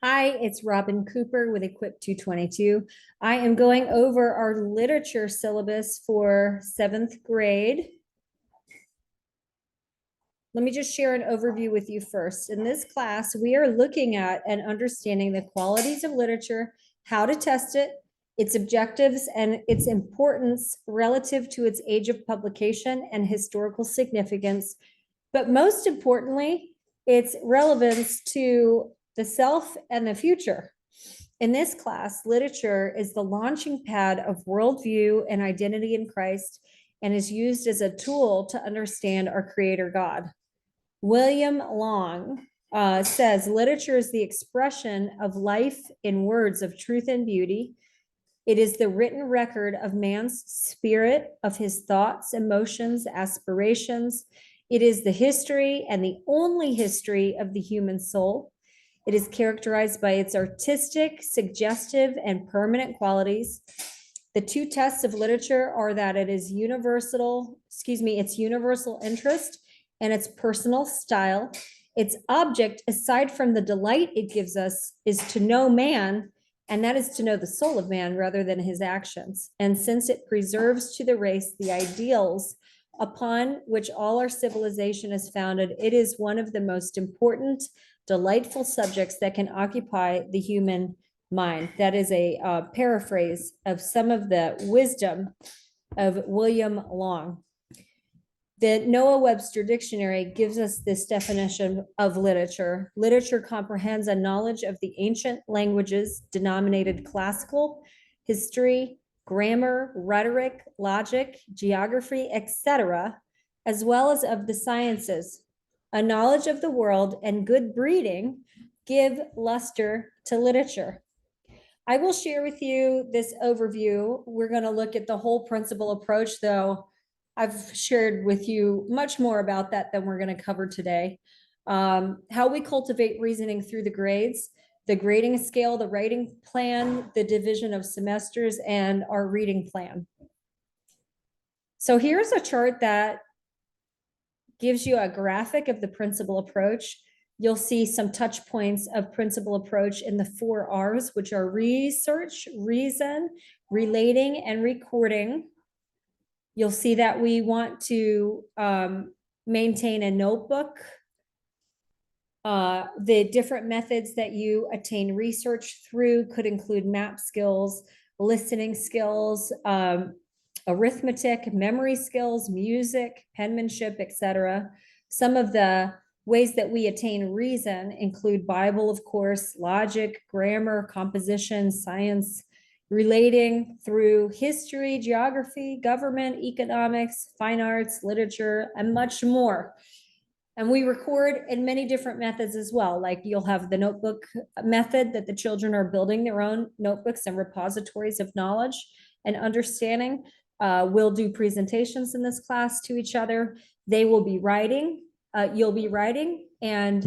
Hi, it's Robin Cooper with Equip 222. I am going over our literature syllabus for 7th grade. Let me just share an overview with you first. In this class, we are looking at and understanding the qualities of literature, how to test it, its objectives, and its importance relative to its age of publication and historical significance. But most importantly, its relevance to the self and the future. In this class, literature is the launching pad of worldview and identity in Christ and is used as a tool to understand our Creator God. William Long says literature is the expression of life in words of truth and beauty. It is the written record of man's spirit, of his thoughts, emotions, aspirations. It is the history and the only history of the human soul. It is characterized by its artistic, suggestive, and permanent qualities. The two tests of literature are that its universal interest and its personal style. Its object, aside from the delight it gives us, is to know man, and that is to know the soul of man rather than his actions. And since it preserves to the race the ideals upon which all our civilization is founded, it is one of the most important, delightful subjects that can occupy the human mind. That is a paraphrase of some of the wisdom of William Long. The Noah Webster Dictionary gives us this definition of literature. Literature comprehends a knowledge of the ancient languages denominated classical, history, grammar, rhetoric, logic, geography, etc., as well as of the sciences. A knowledge of the world and good breeding give luster to literature. I will share with you this overview. We're going to look at the whole principle approach, though I've shared with you much more about that than we're going to cover today. How we cultivate reasoning through the grades, the grading scale, the writing plan, the division of semesters, and our reading plan. So here's a chart that gives you a graphic of the principal approach. You'll see some touch points of principal approach in the 4 R's, which are research, reason, relating, and recording. You'll see that we want to maintain a notebook. The different methods that you attain research through could include map skills, listening skills, arithmetic, memory skills, music, penmanship, etc. Some of the ways that we attain reason include Bible, of course, logic, grammar, composition, science, relating through history, geography, government, economics, fine arts, literature, and much more. And we record in many different methods as well. Like you'll have the notebook method that the children are building their own notebooks and repositories of knowledge and understanding. We'll do presentations in this class to each other. They will be writing. You'll be writing and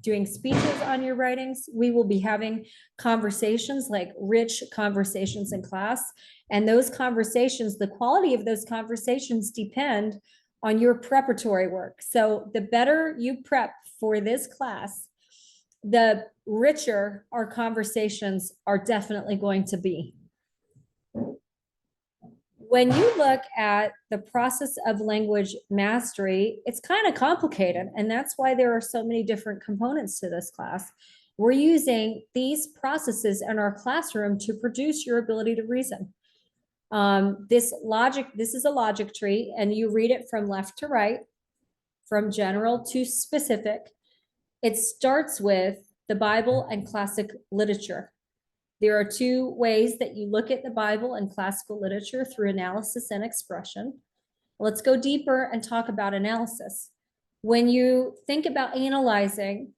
doing speeches on your writings. We will be having conversations, like rich conversations in class. And those conversations, the quality of those conversations depend on your preparatory work. So the better you prep for this class, the richer our conversations are definitely going to be. When you look at the process of language mastery, it's kind of complicated, and that's why there are so many different components to this class. We're using these processes in our classroom to produce your ability to reason. This is a logic tree, and you read it from left to right, from general to specific. It starts with the Bible and classic literature. There are 2 ways that you look at the Bible and classical literature: through analysis and expression. Let's go deeper and talk about analysis. When you think about analyzing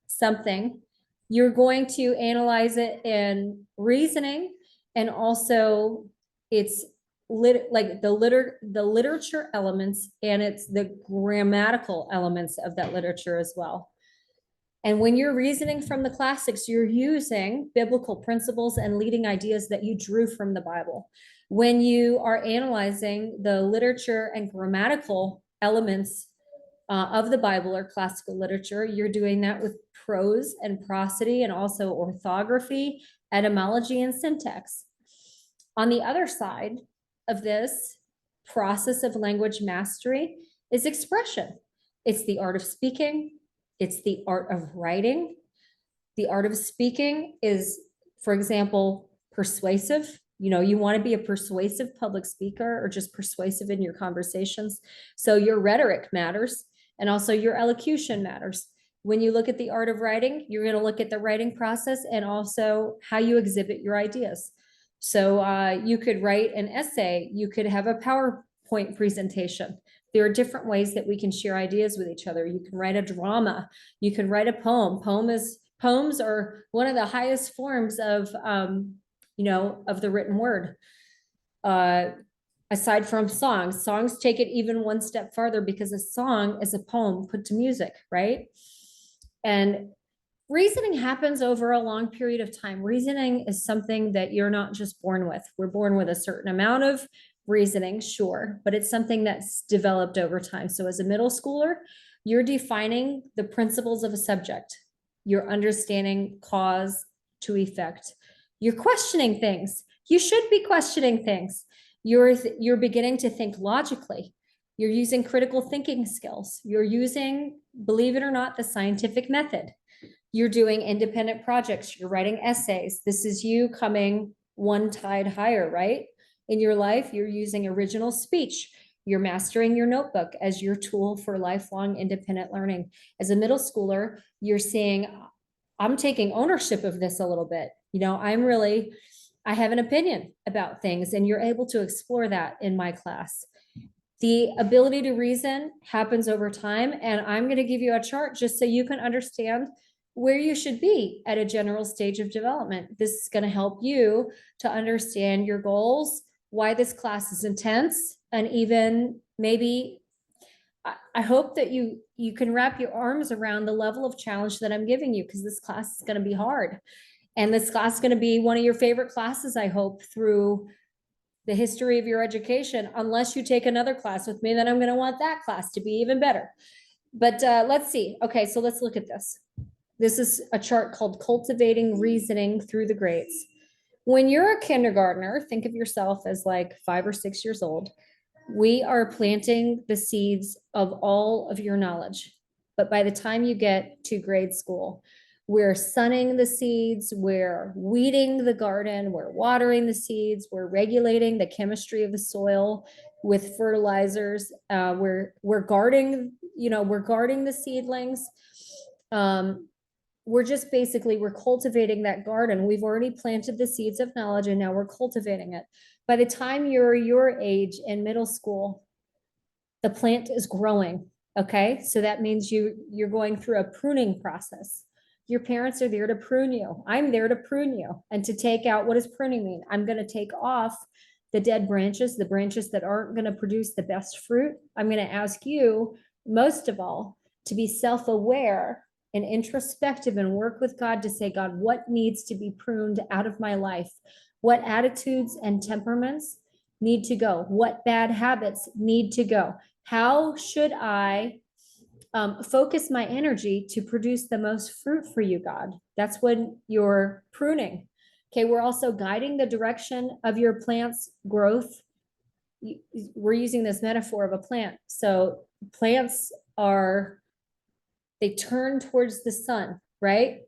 something, you're going to analyze it in reasoning, and also it's like the literature elements, and it's the grammatical elements of that literature as well. And when you're reasoning from the classics, you're using biblical principles and leading ideas that you drew from the Bible. When you are analyzing the literature and grammatical elements of the Bible or classical literature. You're doing that with prose and prosody and also orthography, etymology, and syntax. On the other side of this process of language mastery is expression. It's the art of speaking. It's the art of writing. The art of speaking is, for example, persuasive. You know, you want to be a persuasive public speaker or just persuasive in your conversations. So your rhetoric matters, and also your elocution matters. When you look at the art of writing, you're going to look at the writing process and also how you exhibit your ideas. So you could write an essay, you could have a PowerPoint presentation. There are different ways that we can share ideas with each other. You can write a drama, you can write a poem. Poems are one of the highest forms of, of the written word. Aside from songs take it even one step farther, because a song is a poem put to music, right? And reasoning happens over a long period of time. Reasoning is something that you're not just born with. We're born with a certain amount of reasoning, sure, but it's something that's developed over time. So as a middle schooler, you're defining the principles of a subject. You're understanding cause to effect. You're questioning things. You should be questioning things. You're beginning to think logically. You're using critical thinking skills. You're using, believe it or not, the scientific method. You're doing independent projects. You're writing essays. This is you coming one tide higher, right? In your life, you're using original speech. You're mastering your notebook as your tool for lifelong independent learning. As a middle schooler, you're seeing, I'm taking ownership of this a little bit. You know, I have an opinion about things, and you're able to explore that in my class. The ability to reason happens over time, and I'm going to give you a chart just so you can understand where you should be at a general stage of development. This is going to help you to understand your goals, why this class is intense, and even maybe I hope that you can wrap your arms around the level of challenge that I'm giving you, because this class is going to be hard. And this class is going to be one of your favorite classes, I hope, through the history of your education. Unless you take another class with me, then I'm going to want that class to be even better. But let's see. Okay, so let's look at this. This is a chart called Cultivating Reasoning Through the Grades. When you're a kindergartner, think of yourself as like 5 or 6 years old. We are planting the seeds of all of your knowledge. But by the time you get to grade school, we're sunning the seeds, we're weeding the garden, we're watering the seeds, we're regulating the chemistry of the soil with fertilizers. We're guarding, we're guarding the seedlings. We're just basically, we're cultivating that garden. We've already planted the seeds of knowledge, and now we're cultivating it. By the time you're your age in middle school, the plant is growing. Okay, so that means you're going through a pruning process. Your parents are there to prune you. I'm there to prune you. And to take out, what does pruning mean? I'm going to take off the dead branches, the branches that aren't going to produce the best fruit. I'm going to ask you, most of all, to be self-aware and introspective and work with God to say, God, what needs to be pruned out of my life? What attitudes and temperaments need to go? What bad habits need to go? How should I focus my energy to produce the most fruit for you, God? That's when you're pruning. Okay, we're also guiding the direction of your plant's growth. We're using this metaphor of a plant. So plants they turn towards the sun, right?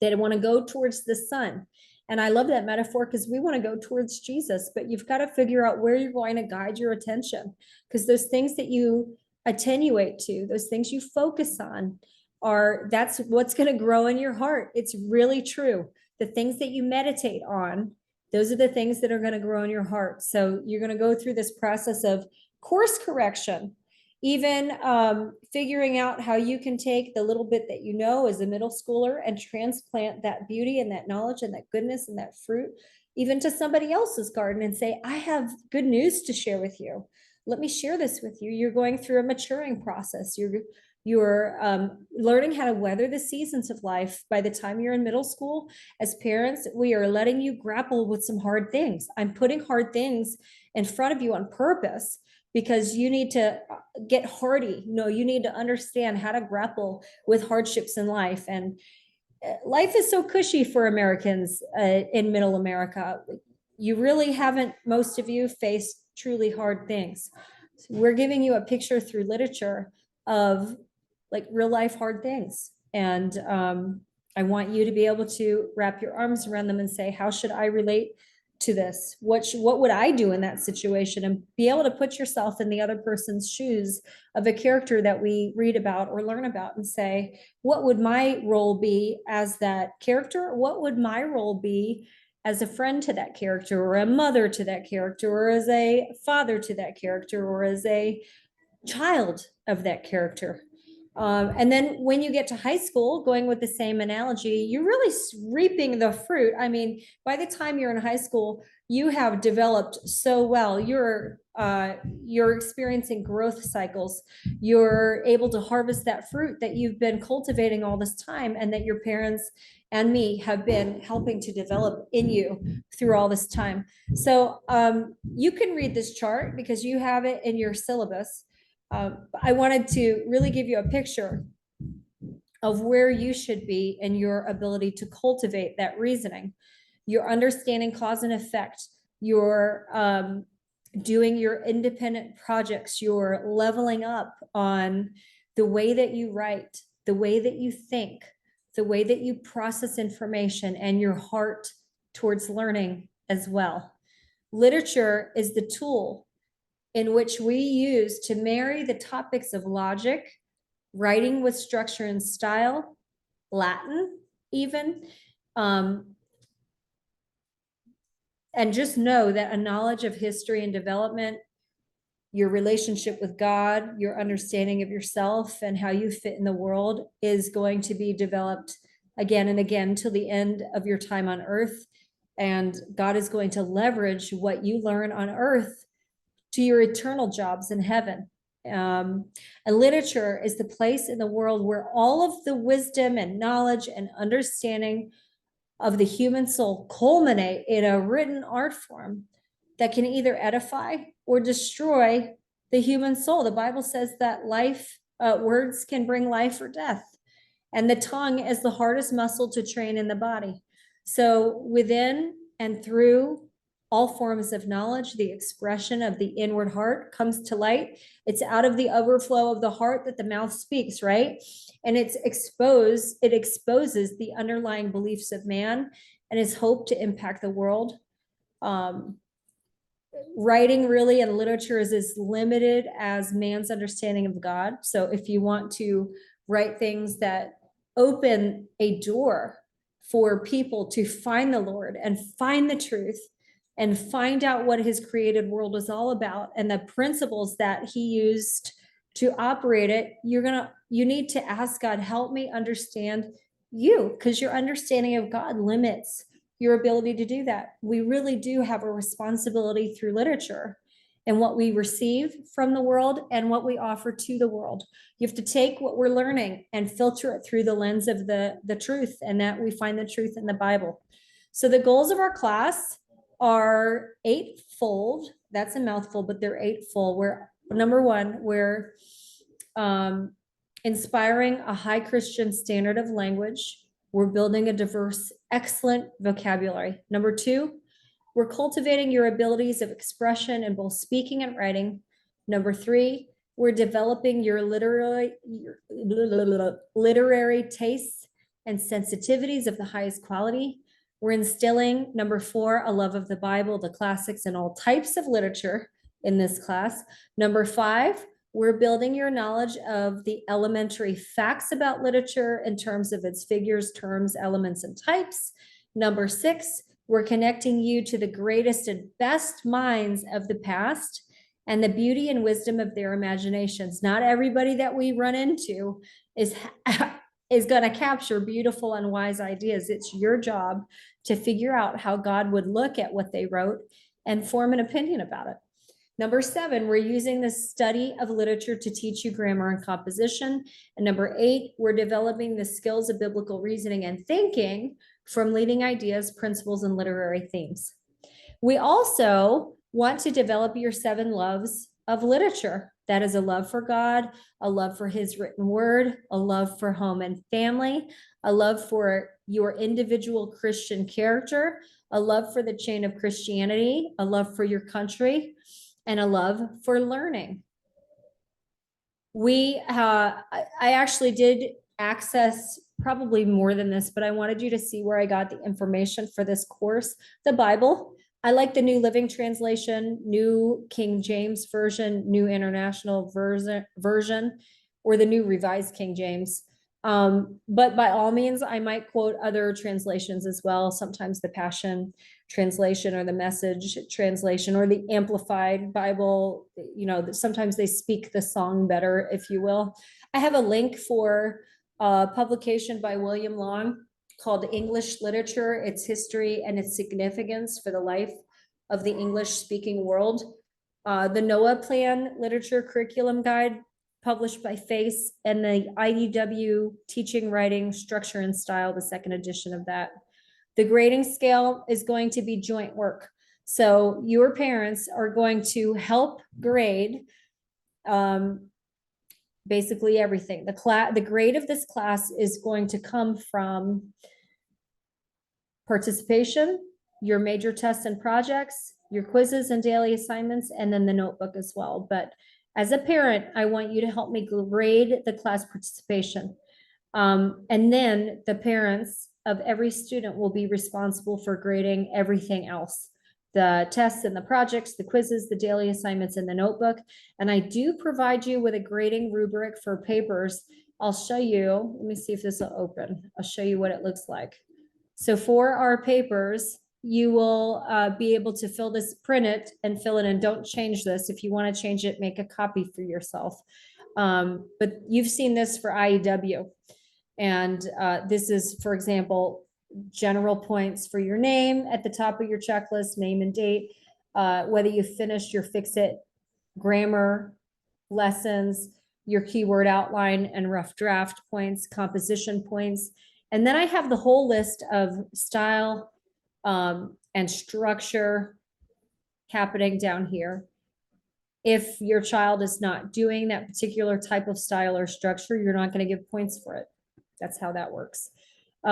They want to go towards the sun. And I love that metaphor, because we want to go towards Jesus, but you've got to figure out where you're going to guide your attention, because those things that you attenuate to, those things you focus on, that's what's going to grow in your heart. It's really true. The things that you meditate on, those are the things that are going to grow in your heart. So you're going to go through this process of course correction, even figuring out how you can take the little bit that you know as a middle schooler and transplant that beauty and that knowledge and that goodness and that fruit even to somebody else's garden and say, I have good news to share with you. Let me share this with you. You're going through a maturing process. You're learning how to weather the seasons of life. By the time you're in middle school, as parents, we are letting you grapple with some hard things. I'm putting hard things in front of you on purpose, because you need to get hardy. No, you need to understand how to grapple with hardships in life. And life is so cushy for Americans in middle America. You really haven't, most of you, faced truly hard things. So we're giving you a picture through literature of like real life hard things. And I want you to be able to wrap your arms around them and say, how should I relate to this? What would I do in that situation? And be able to put yourself in the other person's shoes of a character that we read about or learn about and say, what would my role be as that character? What would my role be as a friend to that character, or a mother to that character, or as a father to that character, or as a child of that character? And then when you get to high school, going with the same analogy, you're really reaping the fruit. I mean, by the time you're in high school, you have developed so well. You're experiencing growth cycles. You're able to harvest that fruit that you've been cultivating all this time, and that your parents and me have been helping to develop in you through all this time. So you can read this chart because you have it in your syllabus. I wanted to really give you a picture of where you should be in your ability to cultivate that reasoning. You're understanding cause and effect. You're doing your independent projects. You're leveling up on the way that you write, the way that you think, the way that you process information, and your heart towards learning as well. Literature is the tool in which we use to marry the topics of logic, writing with structure and style, Latin even, and just know that a knowledge of history and development, your relationship with God, your understanding of yourself and how you fit in the world is going to be developed again and again till the end of your time on earth. And God is going to leverage what you learn on earth to your eternal jobs in heaven. And literature is the place in the world where all of the wisdom and knowledge and understanding of the human soul culminate in a written art form that can either edify or destroy the human soul. The Bible says that words can bring life or death, and the tongue is the hardest muscle to train in the body. So within and through all forms of knowledge, the expression of the inward heart comes to light. It's out of the overflow of the heart that the mouth speaks, right? And it exposes the underlying beliefs of man and his hope to impact the world. Writing really and literature is as limited as man's understanding of God. So if you want to write things that open a door for people to find the Lord and find the truth and find out what his created world is all about and the principles that he used to operate it, you need to ask God, help me understand you, because your understanding of God limits your ability to do that. We really do have a responsibility through literature and what we receive from the world and what we offer to the world. You have to take what we're learning and filter it through the lens of the truth, and that we find the truth in the Bible. So the goals of our class are eightfold. That's a mouthful, but they're eightfold. We're number one, we're inspiring a high Christian standard of language. We're building a diverse, excellent vocabulary. Number two, we're cultivating your abilities of expression in both speaking and writing. Number three, we're developing your literary tastes and sensitivities of the highest quality. We're instilling, number four, a love of the Bible, the classics, and all types of literature in this class. Number five, we're building your knowledge of the elementary facts about literature in terms of its figures, terms, elements, and types. Number six, we're connecting you to the greatest and best minds of the past and the beauty and wisdom of their imaginations. Not everybody that we run into is going to capture beautiful and wise ideas. It's your job to figure out how God would look at what they wrote and form an opinion about it. Number seven, we're using the study of literature to teach you grammar and composition. And number eight, we're developing the skills of biblical reasoning and thinking from leading ideas, principles, and literary themes. We also want to develop your 7 loves of literature. That is a love for God, a love for his written word, a love for home and family, a love for your individual Christian character, a love for the chain of Christianity, a love for your country, and a love for learning. I actually did access probably more than this, but I wanted you to see where I got the information for this course. The Bible. I like the New Living Translation, New King James Version, New International Version, or the New Revised King James. But by all means, I might quote other translations as well. Sometimes the Passion Translation or the Message Translation or the Amplified Bible. Sometimes they speak the song better, if you will. I have a link for a publication by William Long called English Literature, Its History and Its Significance for the Life of the English-Speaking World. The NOAA Plan Literature Curriculum Guide, published by FACE, and the IDW Teaching, Writing, Structure, and Style, the second edition of that. The grading scale is going to be joint work. So your parents are going to help grade basically everything. The grade of this class is going to come from participation, your major tests and projects, your quizzes and daily assignments, and then the notebook as well. But as a parent, I want you to help me grade the class participation. And then the parents of every student will be responsible for grading everything else. The tests and the projects, the quizzes, the daily assignments, and the notebook. And I do provide you with a grading rubric for papers. I'll show you, let me see if this will open. I'll show you what it looks like. So for our papers, you will be able to print it and fill it in. Don't change this. If you want to change it, make a copy for yourself. But you've seen this for IEW. And this is, for example, general points for your name at the top of your checklist, name and date, whether you finished your fix-it grammar lessons, your keyword outline and rough draft points, composition points. And then I have the whole list of style and structure happening down here. If your child is not doing that particular type of style or structure, you're not going to give points for it. That's how that works.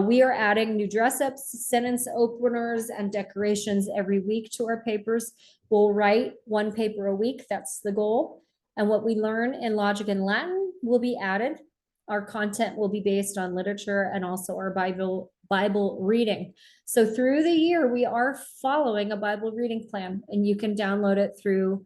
We are adding new dress ups, sentence openers, and decorations every week to our papers. We'll write one paper a week. That's the goal. And what we learn in logic and Latin will be added. Our content will be based on literature and also our Bible reading. So through the year, we are following a Bible reading plan, and you can download it through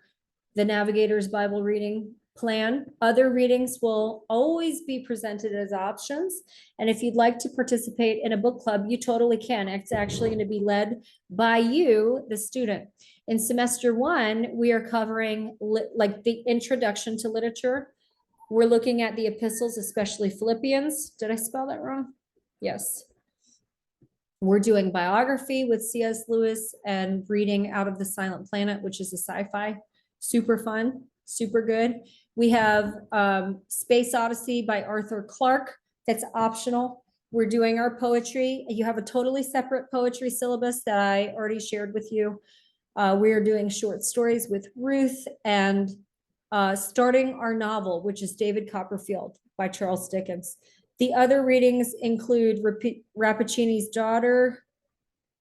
the Navigator's Bible reading plan. Other readings will always be presented as options. And if you'd like to participate in a book club, you totally can. It's actually going to be led by you, the student. In semester 1, we are covering like the introduction to literature. We're looking at the epistles, especially Philippians. Did I spell that wrong? Yes. We're doing biography with C.S. Lewis and reading Out of the Silent Planet, which is a sci-fi. Super fun, super good. We have Space Odyssey by Arthur Clarke. That's optional. We're doing our poetry. You have a totally separate poetry syllabus that I already shared with you. We are doing short stories with Ruth and starting our novel, which is David Copperfield by Charles Dickens. The other readings include Rappaccini's Daughter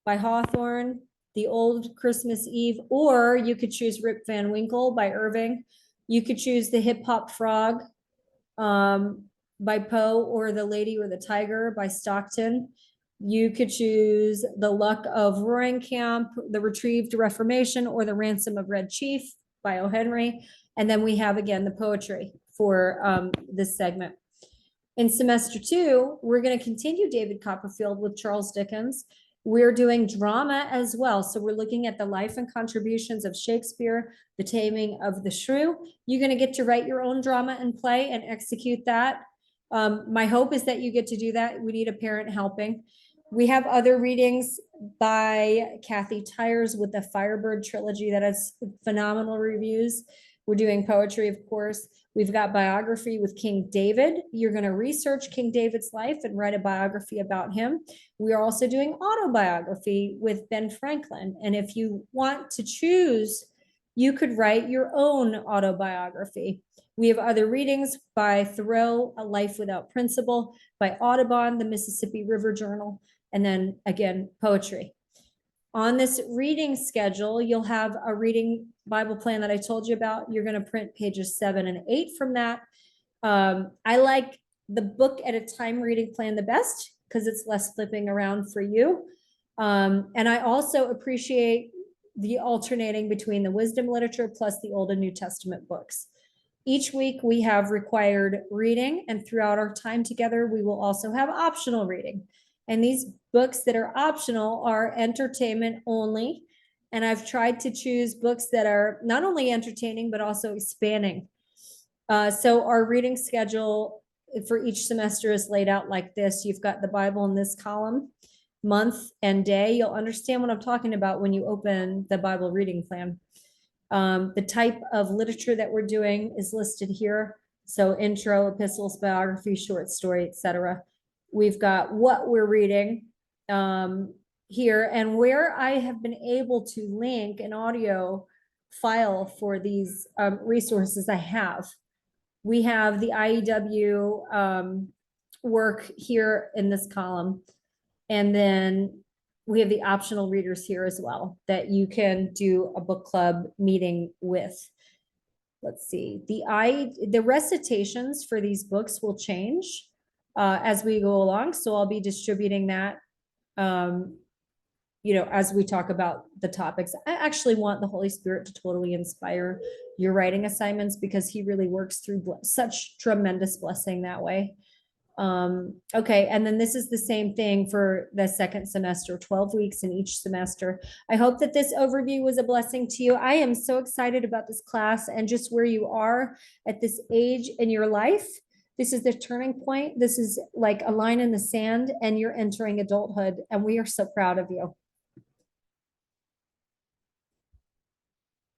by Hawthorne, The Old Christmas Eve, or you could choose Rip Van Winkle by Irving. You could choose The Hip Hop Frog by Poe, or The Lady or the Tiger by Stockton. You could choose The Luck of Roaring Camp, The Retrieved Reformation, or The Ransom of Red Chief by O. Henry. And then we have, again, the poetry for this segment. In semester 2, we're going to continue David Copperfield with Charles Dickens. We're doing drama as well. So we're looking at the life and contributions of Shakespeare, The Taming of the Shrew. You're going to get to write your own drama and play and execute that. My hope is that you get to do that. We need a parent helping. We have other readings by Kathy Tyers with the Firebird trilogy that has phenomenal reviews. We're doing poetry, of course. We've got biography with King David. You're going to research King David's life and write a biography about him. We are also doing autobiography with Ben Franklin. And if you want to choose You could write your own autobiography. We have other readings by Thoreau, A Life Without Principle, by Audubon, The Mississippi River Journal, and then again, poetry. On this reading schedule, you'll have a reading Bible plan that I told you about. You're going to print pages 7 and 8 from that. I like the book at a time reading plan the best because it's less flipping around for you. And I also appreciate the alternating between the wisdom literature plus the Old and New Testament books. Each week we have required reading, and throughout our time together, we will also have optional reading. And these books that are optional are entertainment only. And I've tried to choose books that are not only entertaining, but also expanding. So our reading schedule for each semester is laid out like this. You've got the Bible in this column, month and day. You'll understand what I'm talking about when you open the Bible reading plan. The type of literature that we're doing is listed here. So intro, epistles, biography, short story, etc. We've got what we're reading here, and where I have been able to link an audio file for these resources I have. We have the IEW work here in this column. And then we have the optional readers here as well that you can do a book club meeting with. Let's see, the recitations for these books will change as we go along. So I'll be distributing that, as we talk about the topics. I actually want the Holy Spirit to totally inspire your writing assignments because he really works through such tremendous blessing that way. Okay, and then this is the same thing for the second semester, 12 weeks in each semester. I hope that this overview was a blessing to you. I am so excited about this class and just where you are at this age in your life. This is the turning point. This is like a line in the sand, and you're entering adulthood, and we are so proud of you.